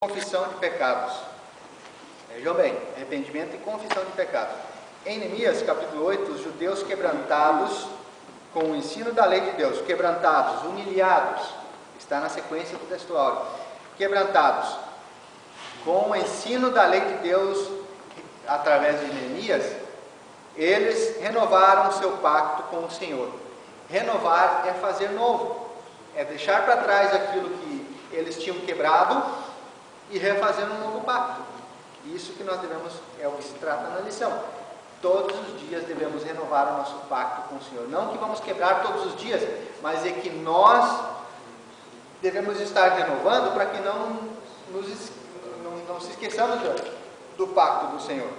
Confissão de pecados. Vejam bem, arrependimento e confissão de pecados. Em Neemias, capítulo 8, os judeus quebrantados com o ensino da lei de Deus, quebrantados, humilhados, está na sequência do textual, quebrantados com o ensino da lei de Deus através de Neemias, eles renovaram o seu pacto com o Senhor. Renovar é fazer novo, é deixar para trás aquilo que eles tinham quebrado e refazer um novo pacto. Isso que nós devemos, é o que se trata na lição. Todos os dias devemos renovar o nosso pacto com o Senhor. Não que vamos quebrar todos os dias, mas é que nós devemos estar renovando para que não se esqueçamos do pacto do Senhor.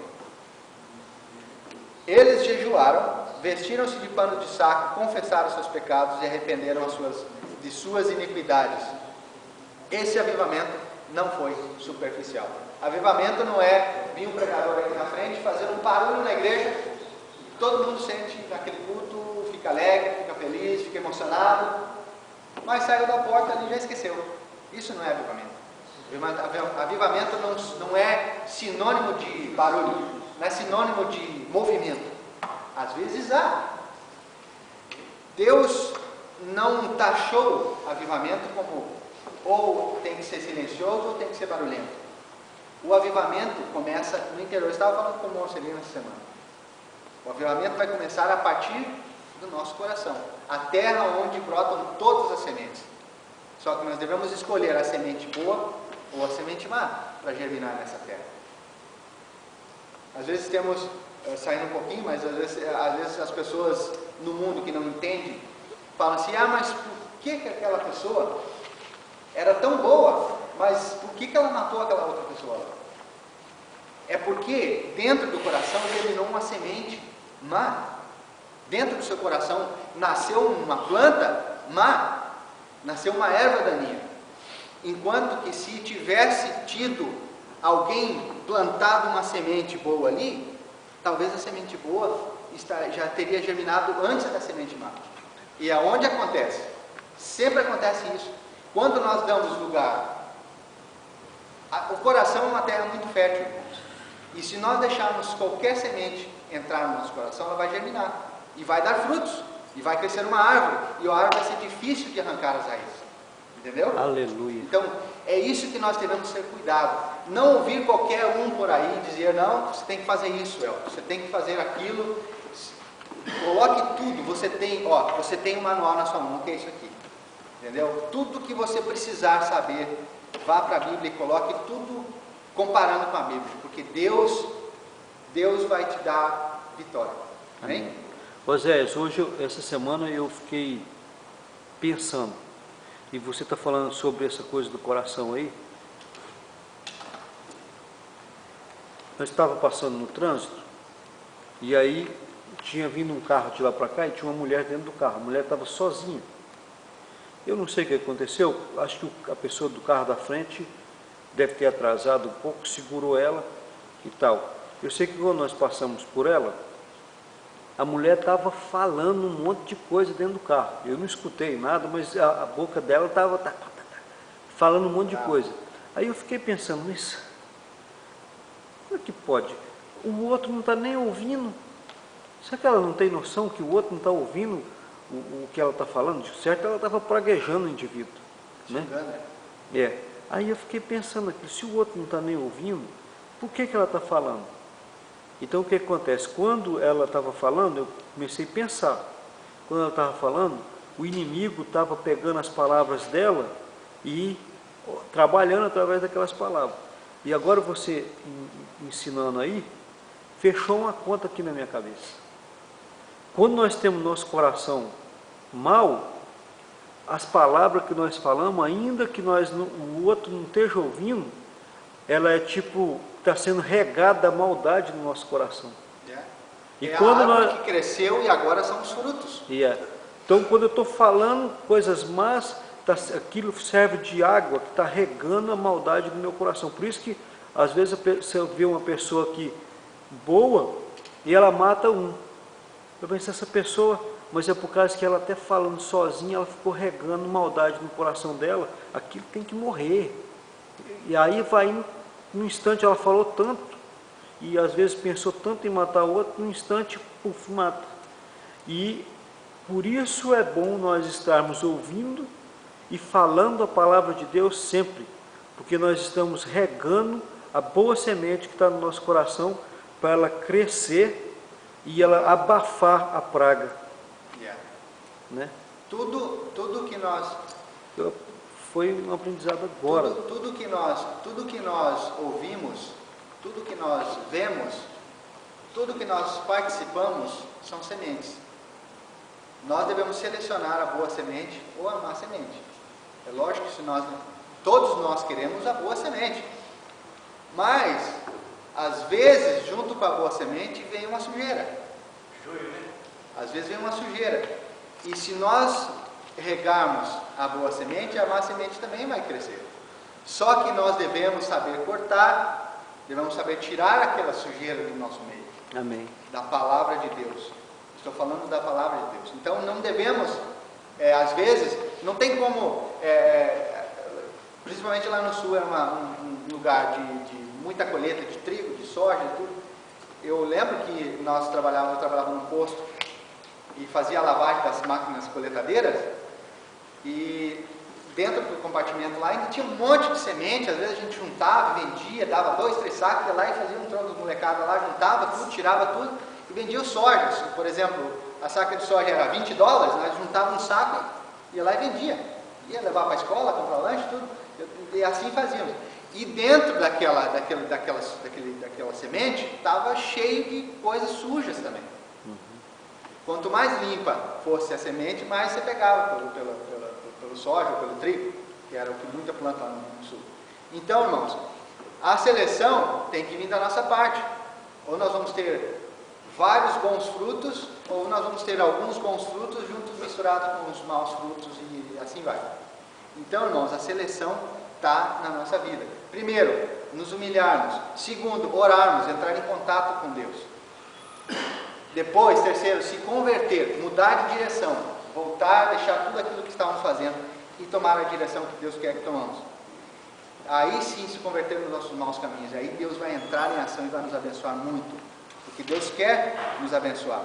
Eles jejuaram, vestiram-se de pano de saco, confessaram seus pecados e arrependeram de suas iniquidades. Esse avivamento não foi superficial. Avivamento não é vir um pregador aqui na frente, fazer um barulho na igreja, todo mundo sente naquele culto, fica alegre, fica feliz, fica emocionado, mas saiu da porta ali e já esqueceu. Isso não é avivamento. Avivamento não é sinônimo de barulho, não é sinônimo de movimento. Às vezes há. Deus não taxou avivamento como ou tem que ser silencioso ou tem que ser barulhento. O avivamento começa no interior. Eu estava falando com o Monselino essa semana. O avivamento vai começar a partir do nosso coração, a terra onde brotam todas as sementes. Só que nós devemos escolher a semente boa ou a semente má para germinar nessa terra. Às vezes temos, saindo um pouquinho, mas às vezes as pessoas no mundo que não entendem falam assim: mas por que aquela pessoa era tão boa, mas por que ela matou aquela outra pessoa? É porque dentro do coração germinou uma semente má. Dentro do seu coração nasceu uma planta má, nasceu uma erva daninha. Enquanto que se tivesse tido alguém plantado uma semente boa ali, talvez a semente boa já teria germinado antes da semente má. E aonde acontece? Sempre acontece isso. Quando nós damos lugar, o coração é uma terra muito fértil, irmãos. E se nós deixarmos qualquer semente entrar no nosso coração, ela vai germinar. E vai dar frutos. E vai crescer uma árvore. E a árvore vai ser difícil de arrancar as raízes. Entendeu? Aleluia. Então, é isso que nós devemos ter cuidado. Não ouvir qualquer um por aí dizer: não, você tem que fazer isso, você tem que fazer aquilo. Coloque tudo. Você tem um manual na sua mão, que é isso aqui. Entendeu? Tudo que você precisar saber, vá para a Bíblia e coloque tudo comparando com a Bíblia, porque Deus vai te dar vitória. Amém? Oséias, hoje, essa semana eu fiquei pensando, e você está falando sobre essa coisa do coração aí. Nós estávamos passando no trânsito, e aí tinha vindo um carro de lá para cá e tinha uma mulher dentro do carro. A mulher estava sozinha. Eu não sei o que aconteceu, acho que a pessoa do carro da frente deve ter atrasado um pouco, segurou ela e tal. Eu sei que quando nós passamos por ela, a mulher estava falando um monte de coisa dentro do carro. Eu não escutei nada, mas a boca dela estava falando um monte de coisa. Aí eu fiquei pensando nisso. Como é que pode? O outro não está nem ouvindo. Será que ela não tem noção que o outro não está ouvindo o que ela está falando? De certo, ela estava praguejando o indivíduo, né? Aí eu fiquei pensando aqui, se o outro não está nem ouvindo, por que ela está falando? Então o que acontece? Quando ela estava falando, eu comecei a pensar. Quando ela estava falando, o inimigo estava pegando as palavras dela e trabalhando através daquelas palavras. E agora você ensinando aí, fechou uma conta aqui na minha cabeça. Quando nós temos nosso coração mal, as palavras que nós falamos, ainda que o outro não esteja ouvindo, ela é tipo, está sendo regada a maldade no nosso coração. E quando a árvore que cresceu e agora são os frutos. Então, quando eu estou falando coisas más, aquilo serve de água que está regando a maldade do meu coração. Por isso que, às vezes, você vê uma pessoa aqui boa e ela mata um. Eu pensei, essa pessoa, mas é por causa que ela até falando sozinha, ela ficou regando maldade no coração dela. Aquilo tem que morrer. E aí vai, num instante ela falou tanto, e às vezes pensou tanto em matar o outro, num instante, puf, mata. E por isso é bom nós estarmos ouvindo e falando a palavra de Deus sempre, porque nós estamos regando a boa semente que está no nosso coração para ela crescer e ela abafar a praga. Né? Tudo que nós... Foi um aprendizado agora. Tudo que nós ouvimos, tudo que nós vemos, tudo que nós participamos são sementes. Nós devemos selecionar a boa semente ou a má semente. É lógico que todos nós queremos a boa semente, mas às vezes junto com a boa semente vem uma sujeira. Às vezes vem uma sujeira. E se nós regarmos a boa semente, a má semente também vai crescer. Só que nós devemos saber cortar, devemos saber tirar aquela sujeira do nosso meio. Amém. Da palavra de Deus. Estou falando da palavra de Deus. Então não devemos, às vezes, não tem como, principalmente lá no sul é um lugar de muita colheita de trigo, de soja e tudo. Eu lembro que eu trabalhava num posto e fazia a lavagem das máquinas coletadeiras, e dentro do compartimento lá ainda tinha um monte de semente. Às vezes a gente juntava, vendia, dava 2, 3 sacos, ia lá e fazia um troco de molecada lá, juntava tudo, tirava tudo e vendia o soja. Por exemplo, a saca de soja era $20, nós juntávamos um saco, ia lá e vendia. Ia levar para a escola, comprar lanche, tudo, e assim fazíamos. E dentro daquela semente estava cheio de coisas sujas também. Quanto mais limpa fosse a semente, mais você pegava pelo soja, pelo trigo, que era o que muita planta lá no sul. Então, irmãos, a seleção tem que vir da nossa parte. Ou nós vamos ter vários bons frutos, ou nós vamos ter alguns bons frutos juntos misturados com os maus frutos, e assim vai. Então, irmãos, a seleção está na nossa vida. Primeiro, nos humilharmos. Segundo, orarmos, entrar em contato com Deus. Depois, terceiro, se converter, mudar de direção, voltar, deixar tudo aquilo que estávamos fazendo e tomar a direção que Deus quer que tomamos. Aí sim se converter nos nossos maus caminhos. Aí Deus vai entrar em ação e vai nos abençoar muito, porque Deus quer nos abençoar.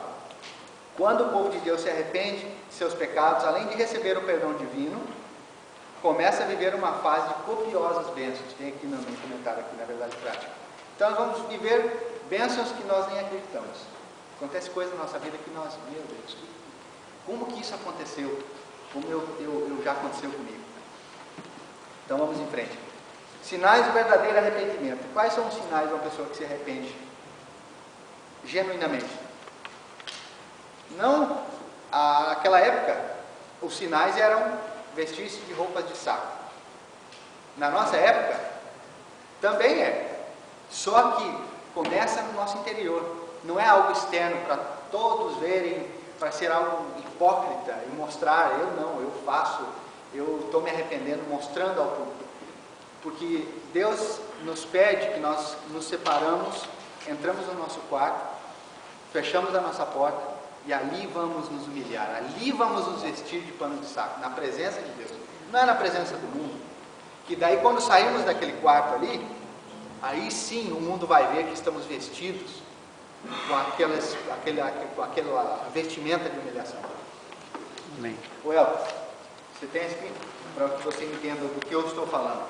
Quando o povo de Deus se arrepende de seus pecados, além de receber o perdão divino, começa a viver uma fase de copiosas bênçãos. Tem aqui no meu comentário, aqui na verdade prática. Então nós vamos viver bênçãos que nós nem acreditamos. Acontece coisa na nossa vida que nós, meu Deus, como que isso aconteceu? Como eu já aconteceu comigo? Então vamos em frente. Sinais do verdadeiro arrependimento. Quais são os sinais de uma pessoa que se arrepende genuinamente? Não, naquela época, os sinais eram vestir-se de roupas de saco. Na nossa época, também é. Só que começa no nosso interior. Não é algo externo para todos verem, para ser algo hipócrita e mostrar, eu faço, eu estou me arrependendo, mostrando ao público. Porque Deus nos pede que nós nos separamos, entramos no nosso quarto, fechamos a nossa porta e ali vamos nos humilhar, ali vamos nos vestir de pano de saco, na presença de Deus. Não é na presença do mundo. Que daí quando saímos daquele quarto ali, aí sim o mundo vai ver que estamos vestidos com aquela vestimenta de humilhação. Amém. O Elton, você tem escrito para que você entenda do que eu estou falando.